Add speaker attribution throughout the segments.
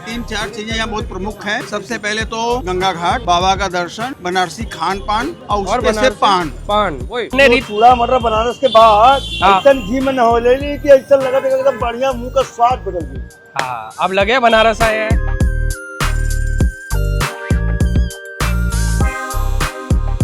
Speaker 1: तीन चार चीजें यहाँ बहुत प्रमुख है। सबसे पहले तो गंगा घाट, बाबा का दर्शन, बनारसी खान पान और उसके से पान
Speaker 2: वही
Speaker 3: चूड़ा मटर बनारस के बाद ऐसा घी में नहौले ली कि ऐसा लगा था एकदम बढ़िया, मुंह का स्वाद बदल गया।
Speaker 2: हाँ, अब लगे बनारस आए हैं।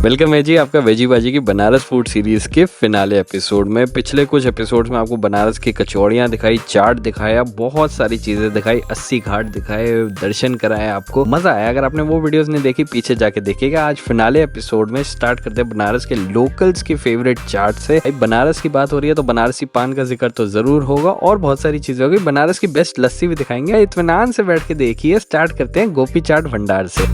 Speaker 4: वेलकम है जी आपका वेजी बाजी की बनारस फूड सीरीज के फिनाले एपिसोड में। पिछले कुछ एपिसोड्स में आपको बनारस की कचौड़ियाँ दिखाई, चाट दिखाया, बहुत सारी चीजें दिखाई, 80 घाट दिखाए, दर्शन कराए, आपको मजा आया। अगर आपने वो वीडियोस नहीं देखी पीछे जाके देखिएगा। आज फिनाले एपिसोड में स्टार्ट करते हैं बनारस के लोकल्स की फेवरेट चाट से। बनारस की बात हो रही है तो बनारसी पान का जिक्र तो जरूर होगा और बहुत सारी चीजें होगी। बनारस की बेस्ट लस्सी भी दिखाएंगे। इत्मीनान से बैठ के देखिए। स्टार्ट करते हैं गोपी चाट भंडार से।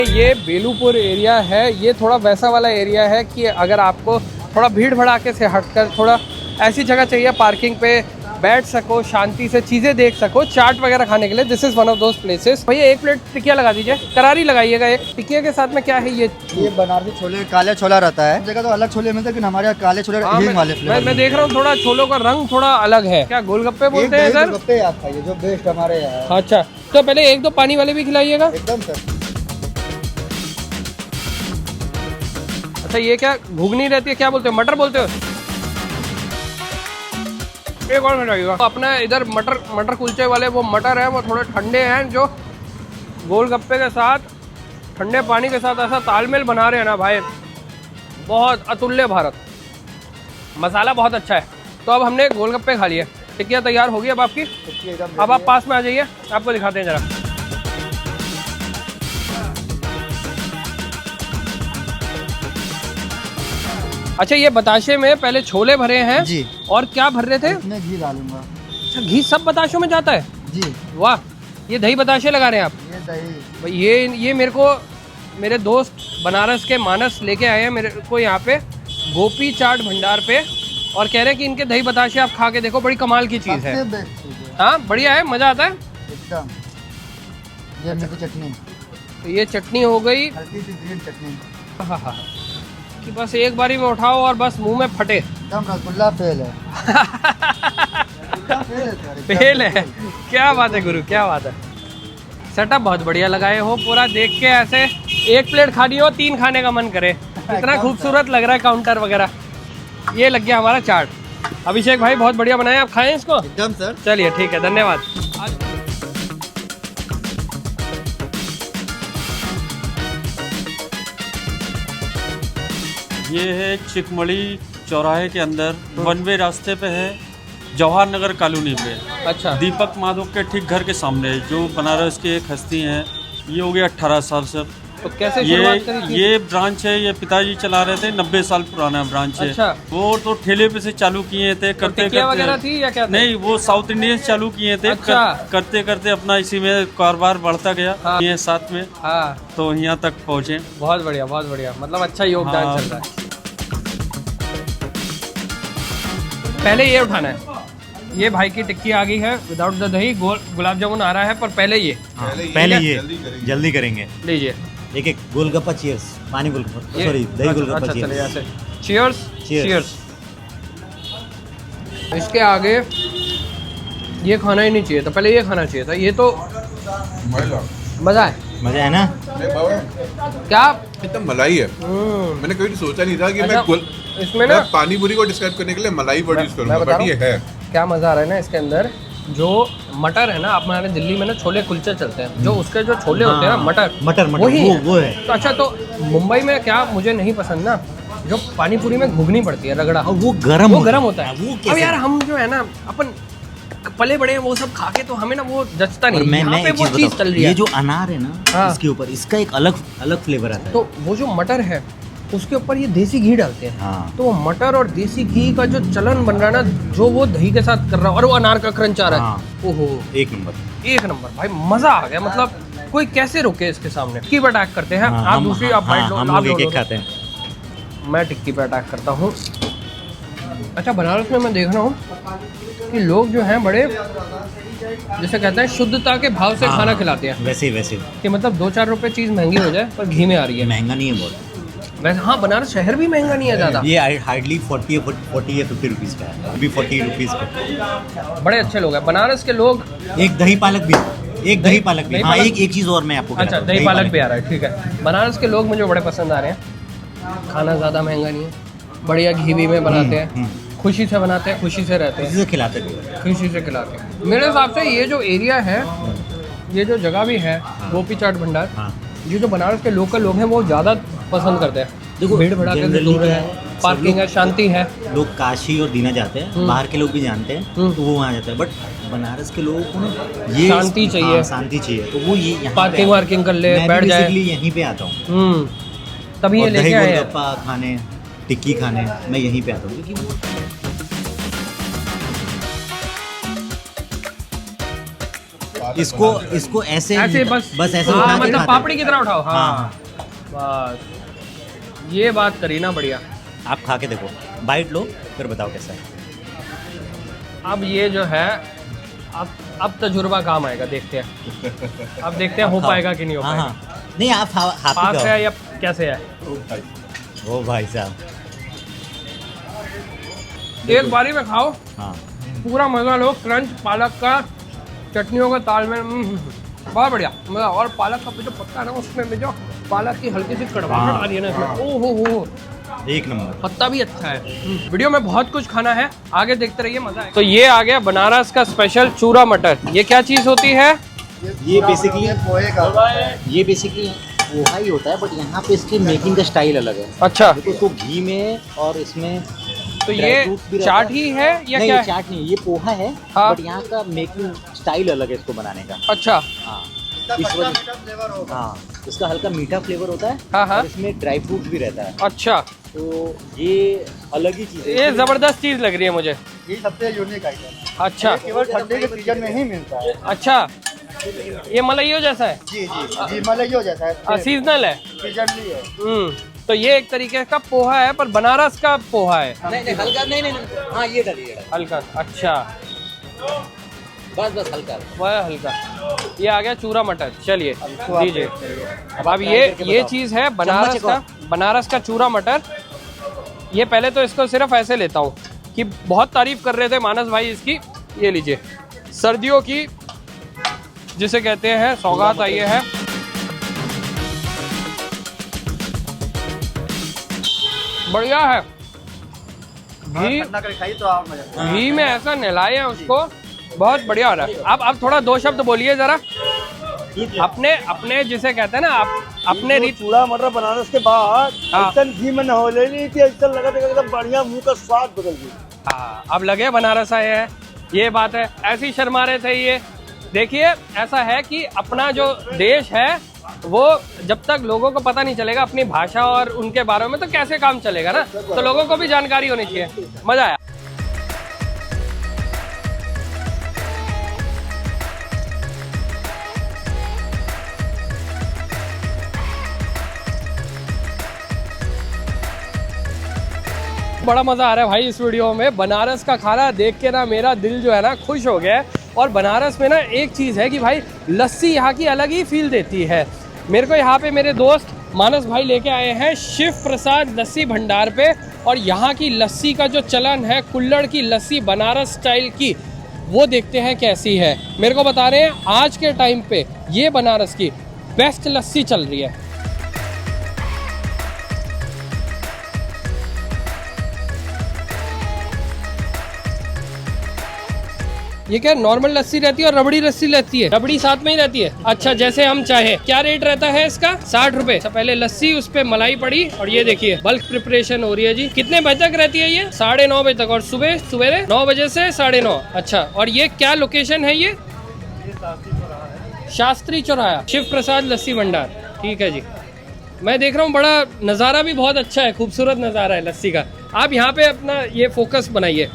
Speaker 2: ये बेलूपुर एरिया है। ये थोड़ा वैसा वाला एरिया है कि अगर आपको थोड़ा भीड़ भड़ाके से हटकर थोड़ा ऐसी जगह चाहिए पार्किंग पे बैठ सको, शांति से चीज़ें देख सको, चाट वगैरह खाने के लिए, this is one of those places. भैया एक प्लेट टिकिया लगा दीजिए, करारी लगाइएगा एक। टिकिया के साथ में क्या है ये
Speaker 3: बनारसी छोले, काले छोला रहता है। जगह तो अलग छोले मिलते हैं, लेकिन हमारे यहाँ काले छोले वाले फ्लेवर।
Speaker 2: मैं देख रहा हूँ थोड़ा छोलों का रंग थोड़ा अलग है। क्या गोलगप्पे बोलते हैं सर?
Speaker 3: गोलगप्पे आप खाइए, जो बेस्ट हमारे यहाँ।
Speaker 2: अच्छा, तो पहले एक दो पानी वाले भी खिलाइएगा।
Speaker 3: एकदम सर।
Speaker 2: अच्छा, ये क्या घुगनी रहती है, क्या बोलते हो, मटर बोलते हो? एक और मिलाइएगा। तो अपना इधर मटर कुलचे वाले वो मटर है, वो थोड़े ठंडे हैं, जो गोलगप्पे के साथ ठंडे पानी के साथ ऐसा तालमेल बना रहे हैं ना भाई, बहुत अतुल्य भारत। मसाला बहुत अच्छा है। तो अब हमने गोलगप्पे खा लिए, टिक्किया तैयार होगी अब आपकी। अब आप पास में आ जाइए, आपको दिखाते हैं जरा। अच्छा, ये बताशे में पहले छोले भरे हैं
Speaker 3: जी,
Speaker 2: और क्या भर रहे थे?
Speaker 3: इसमें घी डालूंगा।
Speaker 2: अच्छा, घी सब बताशों में जाता है
Speaker 3: जी।
Speaker 2: वाह, ये दही बताशे लगा रहे हैं आप?
Speaker 3: ये दही
Speaker 2: भाई ये मेरे को मेरे दोस्त बनारस के मानस लेके आए हैं मेरे को यहाँ पे गोपी चाट भंडार पे, और कह रहे हैं कि इनके दही बताशे आप खा के देखो, बड़ी कमाल की चीज़ है। हाँ, बढ़िया है, मज़ा आता है
Speaker 3: एकदम। ये मीठी चटनी,
Speaker 2: तो ये चटनी हो गई,
Speaker 3: हल्की सी ग्रीन चटनी।
Speaker 2: हाँ हाँ, कि बस एक बारी में उठाओ और बस मुंह में फटे।
Speaker 3: एकदम रसगुल्ला फेल है।
Speaker 2: फेल है। क्या बात है गुरु, क्या बात है। सेटअप बहुत बढ़िया लगाए हो, पूरा देख के ऐसे एक प्लेट खानी हो 3 खाने का मन करे, इतना खूबसूरत लग रहा है काउंटर वगैरह। ये लग गया हमारा चाट। अभिषेक भाई बहुत बढ़िया बनाया, आप खाएं इसको?
Speaker 3: एकदम सर।
Speaker 2: चलिए ठीक है, धन्यवाद।
Speaker 5: ये है चिकमड़ी चौराहे के अंदर, वन वे रास्ते पे है, जवाहर नगर कॉलोनी पे।
Speaker 2: अच्छा,
Speaker 5: दीपक माधव के ठीक घर के सामने, जो बनारस की एक हस्ती हैं। ये हो गया 18 साल से।
Speaker 2: तो कैसे शुरुआत करी थी?
Speaker 5: ये ब्रांच है, ये पिताजी चला रहे थे, 90 साल पुराना ब्रांच है।
Speaker 2: अच्छा।
Speaker 5: वो तो ठेले पे से चालू किए थे, करते
Speaker 2: वगैरह थी या क्या था?
Speaker 5: नहीं, वो साउथ इंडियन चालू किए थे।
Speaker 2: अच्छा।
Speaker 5: करते करते अपना इसी में कारोबार बढ़ता गया।
Speaker 2: हाँ।
Speaker 5: ये साथ में,
Speaker 2: हाँ,
Speaker 5: तो यहाँ तक पहुँचे।
Speaker 2: बहुत बढ़िया, बहुत बढ़िया, मतलब अच्छा योगदान
Speaker 5: हाँ।
Speaker 2: चल रहा है। पहले ये उठाना है। ये भाई की टिक्की आ गई है विदाउट द दही, गुलाब जामुन आ रहा है, पर पहले ये
Speaker 6: पहले ये जल्दी करेंगे।
Speaker 2: लीजिए
Speaker 6: एक गोलगप्पा, चीयर्स, पानी गोलगप्पा, सॉरी दही गोलगप्पा,
Speaker 2: अच्छा, चलिए
Speaker 6: चीयर्स।
Speaker 2: ऐसे चीयर्स,
Speaker 6: Cheers।
Speaker 2: चीयर्स। इसके आगे ये खाना ही नहीं चाहिए था, पहले ये खाना चाहिए था। ये तो मजा है,
Speaker 6: मजा है ना?
Speaker 2: क्या
Speaker 7: एकदम मलाई है। मैंने कभी सोचा नहीं था कि
Speaker 2: अच्छा, इसमें ना
Speaker 7: मैं पानी पूरी को डिस्क्राइब करने के लिए मलाई वर्ड यूज करूंगा,
Speaker 2: बता
Speaker 7: बट ये है
Speaker 2: क्या मजा आ रहा है ना इसके अंदर। जो मटर है ना, आप हमारे दिल्ली में ना छोले कुलचे चलते हैं, जो उसके जो छोले होते हैं ना, मटर
Speaker 6: मटर वो है।
Speaker 2: तो अच्छा, तो मुंबई में क्या मुझे नहीं पसंद ना, जो पानी पूरी में घुगनी पड़ती है, रगड़ा,
Speaker 6: वो गरम
Speaker 2: होता है।
Speaker 6: वो
Speaker 2: अब यार हम जो है ना, अपन पले बड़े हैं, वो सब खा के तो हमें ना वो जचता नहीं।
Speaker 6: मैं
Speaker 2: यहाँ पे
Speaker 6: एक
Speaker 2: वो
Speaker 6: चीज
Speaker 2: चीज चल रही है।
Speaker 6: ये जो अनार है ना,
Speaker 2: हाँ।
Speaker 6: इसके ऊपर इसका एक अलग फ्लेवर आता है।
Speaker 2: तो वो जो मटर है उसके ऊपर ये देसी घी डालते हैं।
Speaker 6: हाँ।
Speaker 2: तो वो मटर और देसी घी का जो चलन बन रहा है ना, जो वो दही के साथ कर रहा है, और वो अनार का क्रंच आ रहा है।
Speaker 6: हाँ।
Speaker 2: ओहो,
Speaker 6: एक नंबर
Speaker 2: भाई, मजा आ गया। मतलब कोई कैसे रुके इसके सामने। टिक्की पे अटैक करते हैं।
Speaker 6: हाँ,
Speaker 2: आप
Speaker 6: हम-
Speaker 2: दूसरी, आप
Speaker 6: हाँ,
Speaker 2: बाइट लो,
Speaker 6: हम
Speaker 2: आप
Speaker 6: लोग
Speaker 2: लो,
Speaker 6: एक खाते हैं।
Speaker 2: मैं टिक्की पे अटैक करता हूँ। अच्छा, बनारस में मैं देख रहा हूँ कि लोग जो हैं बड़े, जैसे कहते हैं, शुद्धता के भाव से खाना खिलाते हैं।
Speaker 6: वैसे
Speaker 2: कि मतलब 2-4 रुपए चीज़ महंगी हो जाए पर घी में आ रही है।
Speaker 6: महंगा नहीं है बहुत।
Speaker 2: वैसे हाँ, बनारस शहर भी महंगा नहीं है ज़्यादा।
Speaker 6: ये हार्डली 40 या 50 रुपीज़ का है, अभी 40 रुपीज़ का।
Speaker 2: बड़े अच्छे लोग हैं बनारस के लोग।
Speaker 6: एक दही पालक भी, एक दही पालक भी। हाँ, एक चीज़ और मैं आपको
Speaker 2: अच्छा, दही पालक भी आ रहा है, ठीक है। बनारस के लोग मुझे बड़े पसंद आ रहे हैं। खाना ज़्यादा महंगा नहीं है, बढ़िया घी भी में बनाते हैं, खुशी से बनाते हैं, खुशी से रहते हैं,
Speaker 6: खुशी से खिलाते भी,
Speaker 2: खुशी से खिलाते हैं। मेरे हिसाब से ये जो एरिया है, ये जो जगह भी है, गोपी चाट भंडार, ये जो बनारस के लोकल लोग हैं वो ज़्यादा पसंद करते हैं।
Speaker 6: देखो,
Speaker 2: भीड़ भड़ाके से
Speaker 6: जनरली
Speaker 2: दूर है, पार्किंग है, शांति है।
Speaker 6: लोग काशी और दीना जाते हैं, बाहर के लोग भी जानते हैं, तो वो वहाँ जाते हैं। बट बनारस के लोगों को ना ये
Speaker 2: शांति चाहिए।
Speaker 6: हाँ, शांति चाहिए, तो वो ये यहाँ
Speaker 2: पार्किंग वार्किंग कर ले, बैठ जाए।
Speaker 6: यहीं पे आता हूँ,
Speaker 2: तभी ये
Speaker 6: और
Speaker 2: लेके
Speaker 6: दही
Speaker 2: आए हैं।
Speaker 6: गोलगप्पा खाने, टिक्की खाने मैं यहीं पे आता हूँ, क्योंकि इसको ऐसे
Speaker 2: बस
Speaker 6: ऐसे
Speaker 2: हाँ,
Speaker 6: उठा के
Speaker 2: मतलब
Speaker 6: खाते
Speaker 2: पापड़ी
Speaker 6: हैं।
Speaker 2: की तरह उठाओ। हाँ,
Speaker 6: हाँ,
Speaker 2: बस ये बात करी ना, बढ़िया।
Speaker 6: आप खा के देखो, बाइट लो, फिर बताओ कैसा है।
Speaker 2: अब ये जो है, अब तजुर्बा काम आएगा, देखते हैं। अब देखते हैं हो पाएगा कि नहीं हो पाएगा।
Speaker 6: नहीं, आप हाथ
Speaker 2: पास है या कैसे है।
Speaker 6: ओ भाई साहब,
Speaker 2: एक बारी में खाओ,
Speaker 6: हाँ,
Speaker 2: पूरा मजा लो। क्रंच पालक का, चटनियों का तालमेल, बहुत बढ़िया मजा। और पालक का जो पत्ता है ना, उसमें में जो पालक की हल्की सी कड़वाहट आ रही है ना इसमें, ओहो हो,
Speaker 6: एक नंबर।
Speaker 2: पत्ता भी अच्छा है। वीडियो में बहुत कुछ खाना है, आगे देखते रहिए, मजा है। तो ये आ गया बनारस का स्पेशल चूरा मटर। ये क्या चीज़ होती है?
Speaker 6: ये बेसिकली पोहा ही होता है, बट यहाँ पे इसकी मेकिंग का स्टाइल अलग है।
Speaker 2: अच्छा,
Speaker 6: देखो, इसको घी में और इसमें
Speaker 2: तो ये चाट ही है या
Speaker 6: नहीं,
Speaker 2: क्या है?
Speaker 6: चाट नहीं, ये पोहा है,
Speaker 2: हाँ।
Speaker 6: बट यहाँ का मेकिंग स्टाइल अलग है इसको बनाने का।
Speaker 2: अच्छा,
Speaker 6: हाँ, इस वजह, हाँ, इसका हल्का मीठा फ्लेवर होता है।
Speaker 2: हाँ हाँ,
Speaker 6: और इसमें ड्राई फ्रूट भी रहता है,
Speaker 2: अच्छा,
Speaker 6: तो ये अलग ही चीज़ है।
Speaker 2: ये जबरदस्त चीज लग रही है मुझे।
Speaker 3: ये सबसे यूनिक आइटम है,
Speaker 2: अच्छा
Speaker 3: केवल ठंडे के सीजन में ही मिलता है।
Speaker 2: अच्छा, ये मलाइयो जैसा है,
Speaker 3: जी जी जी, मलाइयो जैसा है,
Speaker 2: सीजनल है।
Speaker 3: सीजनली है।
Speaker 2: तो ये एक तरीके का पोहा है, पर बनारस का पोहा है।
Speaker 6: नहीं, हल्का नहीं, हाँ, ये डालिए,
Speaker 2: हल्का, अच्छा,
Speaker 6: बस हल्का।
Speaker 2: वह हल्का। ये आ गया चूरा मटर, चलिए दीजिए। अब ये चीज़ है बनारस का चूरा मटर। ये पहले तो इसको सिर्फ ऐसे लेता हूँ कि बहुत तारीफ कर रहे थे मानस भाई इसकी। ये लीजिए, सर्दियों की जिसे कहते हैं सौगात आई है। बढ़िया है, घी में ऐसा नहलाए हैं उसको, बहुत बढ़िया हो रहा है। आप थोड़ा दो शब्द बोलिए जरा अपने जिसे कहते हैं ना, आप अपने रीत।
Speaker 3: चूड़ा मटर बनारस के बाद
Speaker 2: हाँ।
Speaker 3: ऐसा घी में नहौले ली कि ऐसा लगा था एकदम बढ़िया, मुंह का स्वाद बदल गया।
Speaker 2: हाँ, अब लगे बनारस आए हैं, ये बात है। ऐसे ही शर्मा रहे थे ये। देखिए, ऐसा है कि अपना जो देश है वो जब तक लोगों को पता नहीं चलेगा अपनी भाषा और उनके बारे में, तो कैसे काम चलेगा ना। तो लोगों को भी जानकारी होनी चाहिए। मजा आया। बड़ा मज़ा आ रहा है भाई इस वीडियो में। बनारस का खाना देख के ना मेरा दिल जो है ना खुश हो गया है। और बनारस में ना एक चीज़ है कि भाई लस्सी यहाँ की अलग ही फील देती है। मेरे को यहाँ पे मेरे दोस्त मानस भाई लेके आए हैं शिव प्रसाद लस्सी भंडार पे। और यहाँ की लस्सी का जो चलन है, कुल्हड़ की लस्सी बनारस स्टाइल की, वो देखते हैं कैसी है। मेरे को बता रहे हैं आज के टाइम पे ये बनारस की बेस्ट लस्सी चल रही है। ये क्या नॉर्मल लस्सी रहती है और रबड़ी लस्सी रहती है? रबड़ी साथ में ही रहती है। अच्छा, जैसे हम चाहे। क्या रेट रहता है इसका? 60 रुपए। पहले लस्सी, उस पे मलाई पड़ी। और ये देखिए बल्क प्रिपरेशन हो रही है जी। कितने बजे तक रहती है ये? 9:30 बजे तक। और सुबह 9 बजे से 9:30। अच्छा, और ये क्या लोकेशन है ये? शास्त्री चौराहा, शिव प्रसाद लस्सी भंडार। ठीक है जी। मैं देख रहा हूँ बड़ा नज़ारा भी बहुत अच्छा है, खूबसूरत नज़ारा है लस्सी का। आप यहाँ पे अपना ये फोकस बनाइए।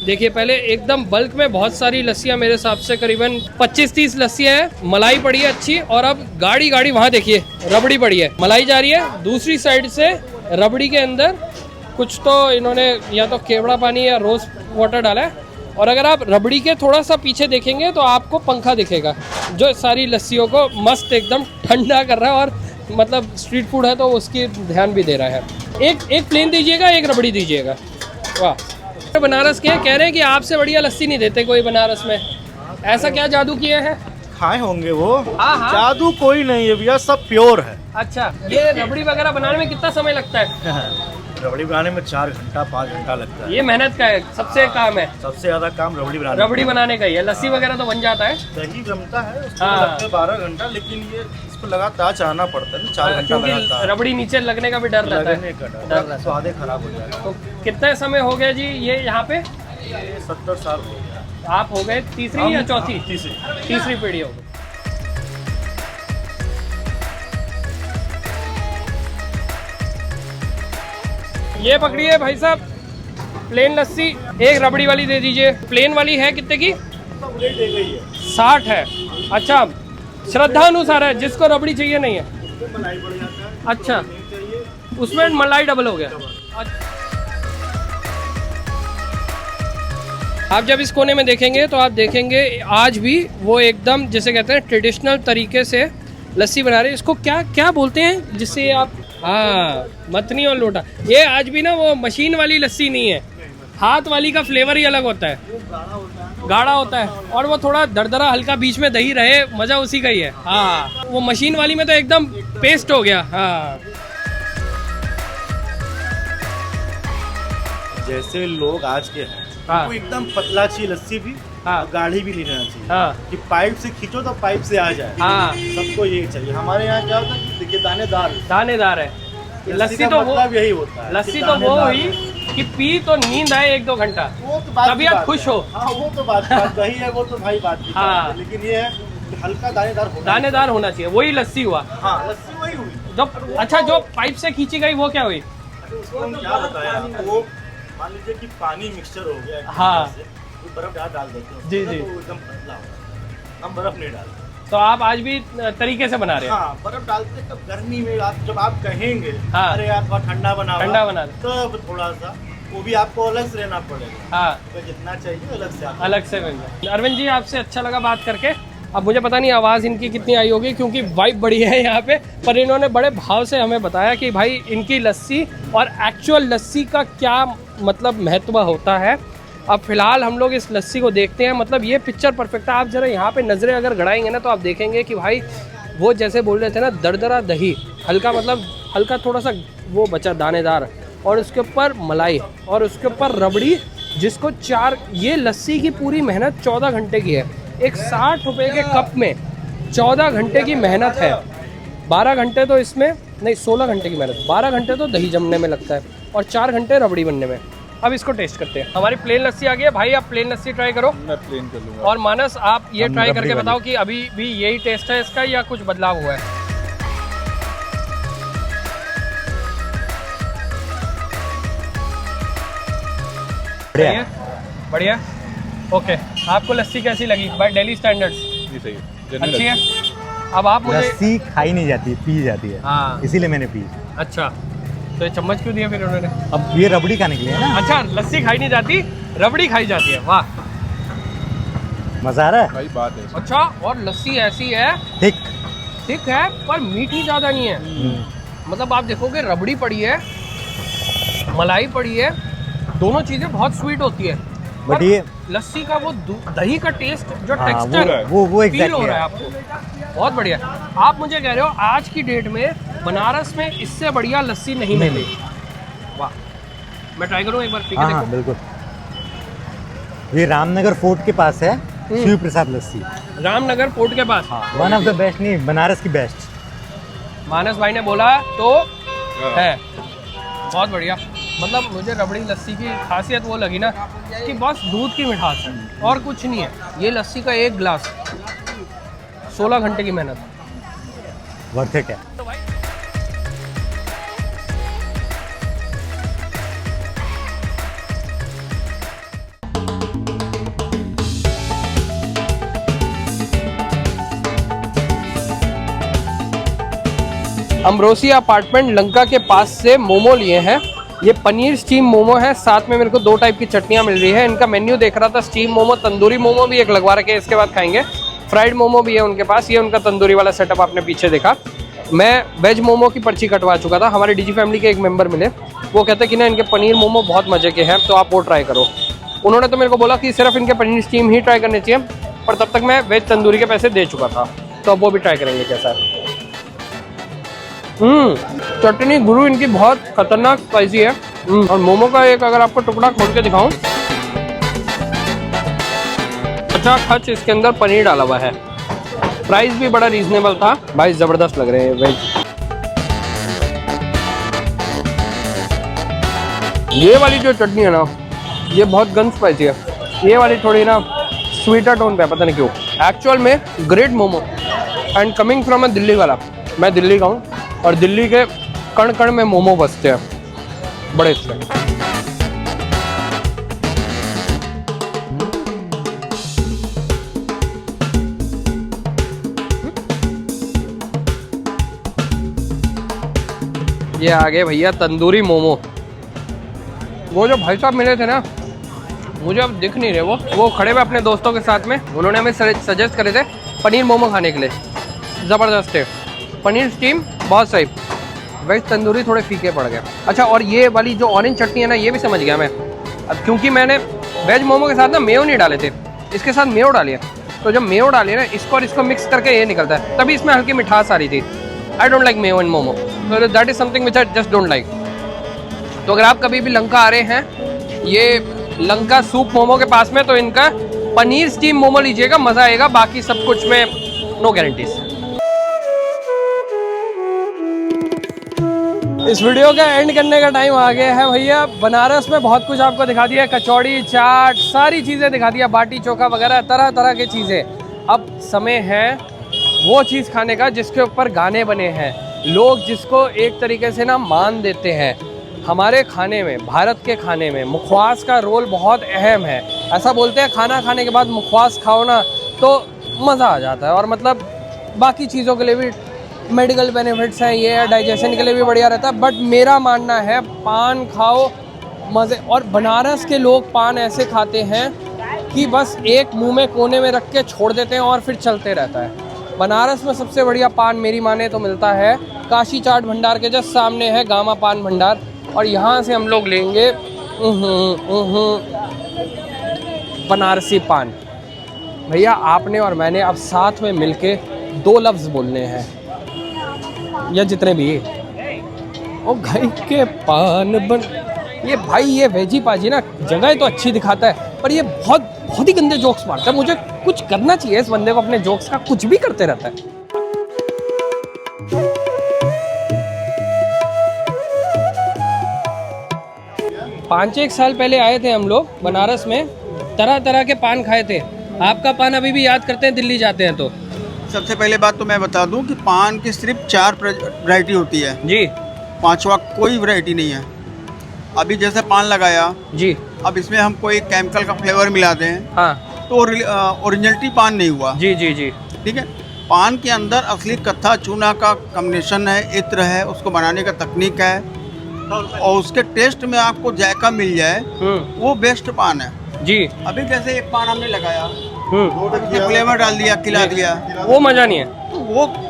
Speaker 2: देखिए, पहले एकदम बल्क में बहुत सारी लस्सियाँ, मेरे हिसाब से करीबन 25-30 लस्सियाँ हैं। मलाई पड़ी है अच्छी। और अब गाड़ी वहाँ देखिए रबड़ी पड़ी है, मलाई जा रही है। दूसरी साइड से रबड़ी के अंदर कुछ तो इन्होंने या तो केवड़ा पानी या रोज़ वाटर डाला है। और अगर आप रबड़ी के थोड़ा सा पीछे देखेंगे तो आपको पंखा दिखेगा, जो सारी लस्सियों को मस्त एकदम ठंडा कर रहा है। और मतलब स्ट्रीट फूड है तो उसकी ध्यान भी दे रहा है। एक प्लेन दीजिएगा, एक रबड़ी दीजिएगा। वाह, बनारस के कह रहे हैं कि आपसे बढ़िया लस्सी नहीं देते कोई बनारस में, ऐसा क्या जादू किए हैं?
Speaker 3: खाए होंगे वो।
Speaker 2: हाँ।
Speaker 3: जादू कोई नहीं है भैया, सब प्योर है।
Speaker 2: अच्छा, ये रबड़ी वगैरह बनाने में कितना समय लगता है?
Speaker 3: रबड़ी बनाने में 4 घंटा 5 घंटा लगता है।
Speaker 2: ये मेहनत का है, सबसे काम है।
Speaker 3: सबसे ज्यादा काम रबड़ी बनाने
Speaker 2: का ही है। लस्सी वगैरह तो बन जाता है,
Speaker 3: दही जमता है उसको
Speaker 2: हाँ।
Speaker 3: लगता है 12 घंटा, लेकिन ये इसको लगातार चलाना पड़ता है 4 घंटा
Speaker 2: क्योंकि
Speaker 3: लगातार।
Speaker 2: रबड़ी नीचे लगने का भी डर रहता
Speaker 3: लगने
Speaker 2: है।
Speaker 3: का
Speaker 2: डर
Speaker 3: डर,
Speaker 2: रहता है।
Speaker 3: स्वाद ही खराब हो जाएगा।
Speaker 2: तो कितने समय हो गया जी ये यहाँ पे?
Speaker 3: ये 70 साल हो गया।
Speaker 2: आप हो गए तीसरी या चौथी?
Speaker 3: तीसरी
Speaker 2: पीढ़ी हो गई। ये पकड़िए भाई साहब, प्लेन लस्सी, एक रबड़ी वाली दे दीजिए। प्लेन वाली है कितने की? 60 है। अच्छा, श्रद्धा अनुसार है, जिसको रबड़ी चाहिए नहीं है। अच्छा, उसमें मलाई डबल हो गया। आप जब इस कोने में देखेंगे तो आप देखेंगे आज भी वो एकदम जैसे कहते हैं ट्रेडिशनल तरीके से लस्सी बना रहे हैं। इसको क्या क्या बोलते हैं जिससे आप, हाँ, मतनी और लोटा। ये आज भी ना वो मशीन वाली लस्सी नहीं है, हाथ वाली का फ्लेवर ही अलग होता है, गाढ़ा होता है और वो थोड़ा दरदरा हल्का, बीच में दही रहे, मजा उसी का ही है। हाँ, वो मशीन वाली में तो एकदम पेस्ट हो गया। हाँ,
Speaker 3: जैसे लोग आज के हैं,
Speaker 2: हाँ।
Speaker 3: वो एकदम पतला चाहिए लस्सी भी,
Speaker 2: हाँ।
Speaker 3: गाढ़ी भी नहीं रहना चाहिए।
Speaker 2: हाँ।
Speaker 3: कि पाइप से खींचो तो पाइप से आ जाए।
Speaker 2: हाँ।
Speaker 3: सबको ये चाहिए। हमारे यहाँ क्या होता है कि देखिए
Speaker 2: दानेदार है लस्सी, तो वो
Speaker 3: मतलब यही होता है।
Speaker 2: लस्सी तो वो हुई कि पी तो नींद आए 1-2 घंटा,
Speaker 3: वो तो बात
Speaker 2: तभी
Speaker 3: की
Speaker 2: आप
Speaker 3: बात
Speaker 2: खुश
Speaker 3: है।
Speaker 2: हो।
Speaker 3: हाँ, वो तो बात वही है, वो तो भाई बात की
Speaker 2: हाँ।
Speaker 3: बात है। लेकिन ये है कि हल्का दानेदार
Speaker 2: होना चाहिए, वही लस्सी हुआ।
Speaker 3: हाँ, लस्सी वही हुई।
Speaker 2: जो अच्छा, जो पाइप से खींची गई वो क्या हुई?
Speaker 3: उसको हम क्या बताया आपको, मान लीजिए कि पानी मिक्सचर हो गया,
Speaker 2: हाँ।
Speaker 3: तो बर्फ डाल देते हैं
Speaker 2: जी,
Speaker 3: तो
Speaker 2: जी।
Speaker 3: वो एकदम पतला होगा। हम बर्फ नहीं डालते।
Speaker 2: तो आप आज भी तरीके से बना रहे हैं?
Speaker 3: हाँ, बर्फ डालते हैं। तब गर्मी में जब आप कहेंगे
Speaker 2: हाँ।
Speaker 3: अरे यार थोड़ा ठंडा बना
Speaker 2: बना दो।
Speaker 3: तब थोड़ा सा वो भी आपको अलग से रहना पड़ेगा।
Speaker 2: हाँ,
Speaker 3: तो जितना चाहिए
Speaker 2: अलग से मिल जाए। अरविंद जी, आपसे अच्छा लगा बात करके। अब मुझे पता नहीं आवाज़ इनकी कितनी आई होगी क्योंकि वाइब बड़ी है यहाँ पे, पर इन्होंने बड़े भाव से हमें बताया कि भाई इनकी लस्सी और एक्चुअल लस्सी का क्या मतलब महत्व होता है। अब फिलहाल हम लोग इस लस्सी को देखते हैं। मतलब ये पिक्चर परफेक्ट है। आप ज़रा यहाँ पे नज़रें अगर गड़ाएंगे ना तो आप देखेंगे कि भाई वो जैसे बोल रहे थे ना, दरदरा दही, हल्का मतलब हल्का थोड़ा सा वो बचा दानेदार, और उसके ऊपर मलाई और उसके ऊपर रबड़ी, जिसको 4, ये लस्सी की पूरी मेहनत 14 घंटे की है। एक 60 रुपये के कप में 14 घंटे की मेहनत है। 12 घंटे तो इसमें नहीं, 16 घंटे की मेहनत, 12 घंटे तो दही जमने में लगता है और 4 घंटे रबड़ी बनने में। अब इसको टेस्ट करते हैं। हमारी प्लेन लस्सी आ गई है। भाई आप प्लेन लस्सी ट्राई करो।
Speaker 7: मैं प्लेन कर लूंगा।
Speaker 2: और मानस, आप ये ट्राई करके बताओ कि अभी भी यही टेस्ट है इसका या कुछ बदलाव हुआ है? बढ़िया, बढ़िया। ओके, आपको लस्सी कैसी लगी बाय दिल्ली स्टैंडर्ड्स?
Speaker 7: जी सही है,
Speaker 2: अच्छी है। अब आप मुझे,
Speaker 6: लस्सी खाई नहीं जाती, पी जाती है।
Speaker 2: हाँ।
Speaker 6: इसीलिए मैंने पी।
Speaker 2: अच्छा, तो ये चम्मच क्यों दिया फिर उन्होंने?
Speaker 6: अब ये रबड़ी खाने के लिए है ना।
Speaker 2: अच्छा, लस्सी खाई नहीं जाती, रबड़ी खाई जाती है। वाह,
Speaker 6: मजा आ रहा है।
Speaker 7: भाई बात है।
Speaker 2: अच्छा। और लस्सी ऐसी है, थिक है पर मीठी ज़्यादा नहीं है। मतलब आप देखोगे रबड़ी पड़ी है, मलाई पड़ी है, दोनों चीज़ें बहुत स्वीट होती है।
Speaker 6: बट ये
Speaker 2: लस्सी का वो दही का टेस्ट, जो
Speaker 6: हाँ,
Speaker 2: टेक्सचर
Speaker 6: वो
Speaker 2: फील
Speaker 6: एग्जैक्टली
Speaker 2: हो रहा है आपको, बहुत बढ़िया। आप मुझे कह रहे हो आज की डेट में बनारस में इससे बढ़िया लस्सी नहीं मिली? वाह, मैं ट्राई करूँ एक बार? ठीक है,
Speaker 6: हाँ,
Speaker 2: देखो।
Speaker 6: बिल्कुल। ये रामनगर फोर्ट के पास है, शिव प्रसाद लस्सी।
Speaker 2: रामनगर फोर्ट के पास।
Speaker 6: वन ऑफ द बेस्ट, नहीं बनारस की बेस्ट।
Speaker 2: मानस भाई ने बोला तो है, बहुत बढ़िया। मतलब मुझे रबड़ी लस्सी की खासियत वो लगी ना कि बस दूध की मिठास है और कुछ नहीं है। ये लस्सी का एक गिलास, 16 घंटे की मेहनत,
Speaker 6: वर्थ इट है।
Speaker 2: अम्ब्रोसिया अपार्टमेंट लंका के पास से मोमो लिए हैं। ये पनीर स्टीम मोमो है, साथ में मेरे को 2 टाइप की चटनियाँ मिल रही है। इनका मेन्यू देख रहा था, स्टीम मोमो, तंदूरी मोमो भी एक लगवा रखे, इसके बाद खाएंगे। फ्राइड मोमो भी है उनके पास, ये उनका तंदूरी वाला सेटअप आपने पीछे देखा। मैं वेज मोमो की पर्ची कटवा चुका था, हमारे डीजी फैमिली के एक मेंबर मिले, वो कहते कि ना इनके पनीर मोमो बहुत मज़े के हैं, तो आप वो ट्राई करो। उन्होंने तो मेरे को बोला कि सिर्फ इनके पनीर स्टीम ही ट्राई करनी चाहिए, पर तब तक मैं वेज तंदूरी के पैसे दे चुका था, तो अब वो भी ट्राई करेंगे कैसा है। चटनी गुरु इनकी बहुत खतरनाक स्पाइसी है। और मोमो का एक अगर आपको टुकड़ा खोल के दिखाऊं, अच्छा खच इसके अंदर पनीर डाला हुआ है। प्राइस भी बड़ा रीजनेबल था भाई, ज़बरदस्त लग रहे हैं वेज। ये वाली जो चटनी है ना, ये बहुत गन स्पाइसी है, ये वाली थोड़ी ना स्वीटर टोन पे है, पता नहीं क्यों। एक्चुअल में great momo and coming from a Delhi वाला। मैं दिल्ली का हूँ और दिल्ली के कण कण में मोमो बसते हैं, बड़े अच्छे। ये आ गए भैया तंदूरी मोमो। वो जो भाई साहब मिले थे ना, मुझे अब दिख नहीं रहे, वो खड़े हुए अपने दोस्तों के साथ में, उन्होंने हमें सजेस्ट करे थे पनीर मोमो खाने के लिए। ज़बरदस्त है, पनीर स्टीम बहुत सही, वेज तंदूरी थोड़े फीके पड़ गए। अच्छा, और ये वाली जो ऑरेंज चटनी है ना, ये भी समझ गया मैं, अब क्योंकि मैंने वेज मोमो के साथ ना मेयो नहीं डाले थे, इसके साथ मेयो डाली है, तो जब मेयो डाली ना इसको और इसको मिक्स करके ये निकलता है, तभी इसमें हल्की मिठास आ रही थी। I don't like Mayo in momo, so that is something which I just don't like। तो अगर आप कभी भी लंका आ रहे हैं, ये लंका सूप मोमो के पास में, तो इनका पनीर स्टीम मोमो लीजिएगा, मज़ा आएगा, बाकी सब कुछ में नो गारंटीज। इस वीडियो का एंड करने का टाइम आ गया है भैया। बनारस में बहुत कुछ आपको दिखा दिया, कचौड़ी, चाट, सारी चीज़ें दिखा दिया, बाटी चोखा वगैरह तरह तरह की चीज़ें। अब समय है वो चीज़ खाने का जिसके ऊपर गाने बने हैं, लोग जिसको एक तरीके से ना मान देते हैं। हमारे खाने में, भारत के खाने में मुखवास का रोल बहुत अहम है। ऐसा बोलते हैं खाना खाने के बाद मुखवास खाओ ना तो मज़ा आ जाता है, और मतलब बाकी चीज़ों के लिए भी मेडिकल बेनिफिट्स हैं, ये डाइजेशन के लिए भी बढ़िया रहता है। बट मेरा मानना है पान खाओ मज़े, और बनारस के लोग पान ऐसे खाते हैं कि बस एक मुंह में कोने में रख के छोड़ देते हैं और फिर चलते रहता है। बनारस में सबसे बढ़िया पान मेरी माने तो मिलता है काशी चाट भंडार के जस्ट सामने है गामा पान भंडार, और यहाँ से हम लोग लेंगे बनारसी पान। भैया आपने और मैंने अब साथ में मिलके 2 लफ्ज़ बोलने हैं, या जितने भी, ओ घर के पान बन। ये भाई ये वेजी पाजी ना जगह तो अच्छी दिखाता है, पर ये बहुत ही गंदे जोक्स मारता है। मुझे कुछ करना चाहिए इस बंदे को, अपने जोक्स का कुछ भी करते रहता है। 5-1 साल पहले आए थे हम लोग बनारस में, तरह तरह के पान खाए थे। आपका पान अभी भी याद करते हैं दिल्ली जाते हैं तो?
Speaker 1: सबसे पहले बात तो मैं बता दूं कि पान की सिर्फ 4 वैरायटी होती है जी, 5वां कोई वैरायटी नहीं है। अभी जैसे पान लगाया जी, अब इसमें हम कोई केमिकल का फ्लेवर मिला दें, हाँ, तो ओरिजिनलिटी पान नहीं हुआ। जी जी जी, ठीक है। पान के अंदर असली कत्था चूना का कॉम्बिनेशन है, इत्र है, उसको बनाने का तकनीक है, और उसके टेस्ट में आपको जायका मिल जाए, वो बेस्ट पान है जी। अभी जैसे एक पान हमने लगाया, फ्लेवर डाल दिया, खिला दिया,
Speaker 2: वो मजा नहीं है,
Speaker 1: तो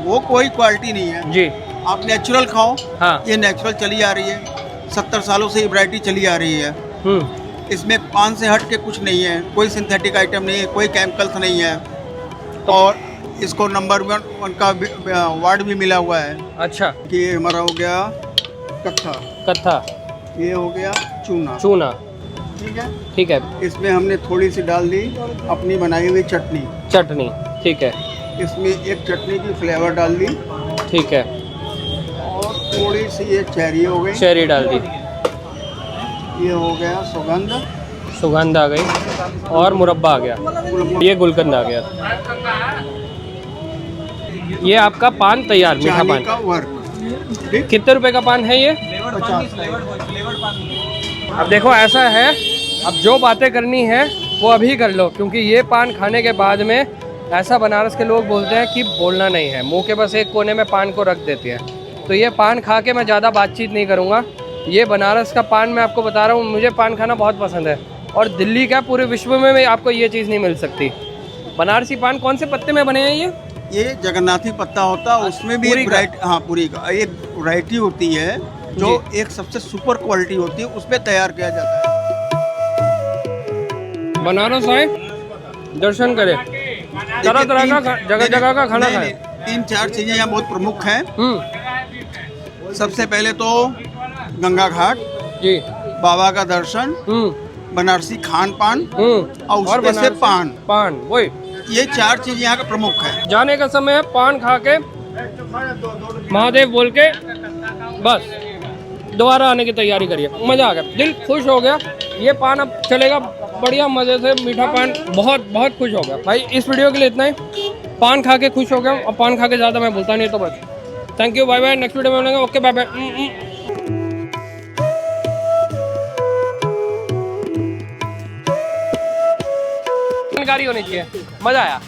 Speaker 1: वो कोई क्वालिटी नहीं है जी। आप नेचुरल खाओ, हाँ, ये नेचुरल चली आ रही है, 70 सालों से ये वैरायटी चली आ रही है। इसमें पान से हट के कुछ नहीं है, कोई सिंथेटिक आइटम नहीं है, कोई केमिकल्स नहीं है, और इसको नंबर 1 का अवार्ड भी मिला हुआ है। अच्छा, कि हमारा हो गया कत्था, ये हो गया चूना, ठीक है, ठीक है। इसमें हमने थोड़ी सी डाल दी अपनी बनाई हुई चटनी, ठीक है। इसमें एक चटनी की फ्लेवर डाल दी, ठीक है, और थोड़ी सी ये चेरी हो गई, चेरी डाल दी, ये हो गया सुगंध आ गई, और मुरब्बा आ गया, ये गुलकंद आ गया। ये आपका पान तैयार, मीठा पान का वर्क। कितने रुपए का पान है ये? 50। अब देखो ऐसा है, अब जो बातें करनी है वो अभी कर लो, क्योंकि ये पान खाने के बाद में ऐसा बनारस के लोग बोलते हैं कि बोलना नहीं है, मुंह के बस एक कोने में पान को रख देते हैं। तो ये पान खा के मैं ज़्यादा बातचीत नहीं करूँगा। ये बनारस का पान मैं आपको बता रहा हूँ, मुझे पान खाना बहुत पसंद है, और दिल्ली का पूरे विश्व में आपको ये चीज़ नहीं मिल सकती। बनारसी पान कौन से पत्ते में बने हैं ये जगन्नाथी पत्ता होता है, उसमें भी
Speaker 2: पूरी
Speaker 1: एक
Speaker 2: का?
Speaker 1: वैरायटी, हाँ पूरी का एक वैरायटी होती है जो एक सबसे सुपर क्वालिटी होती है, उसमें तैयार किया जाता है।
Speaker 2: बनारस आए, दर्शन करें, तरह तरह का जगह जगह का खाना खाएं।
Speaker 1: 3-4 चीजें यहाँ बहुत प्रमुख हैं। सबसे पहले तो गंगा घाट,
Speaker 2: जी,
Speaker 1: बाबा का दर्शन, बनारसी खान पान और उसमें से
Speaker 2: बनारसी पान, वही
Speaker 1: ये 4 चीज यहाँ का प्रमुख है।
Speaker 2: जाने का समय है, पान खा के महादेव बोल के बस दोबारा आने की तैयारी करिए। मजा आ गया, दिल खुश हो गया। ये पान अब चलेगा बढ़िया मजे से, मीठा पान, बहुत बहुत खुश हो गया भाई। इस वीडियो के लिए इतना ही। पान खा के खुश हो गया, और पान खा के ज़्यादा मैं बोलता नहीं, तो बस thank you, bye bye, next video में मिलेंगे, ओके बाय बाय। जानकारी होनी चाहिए, मजा आया।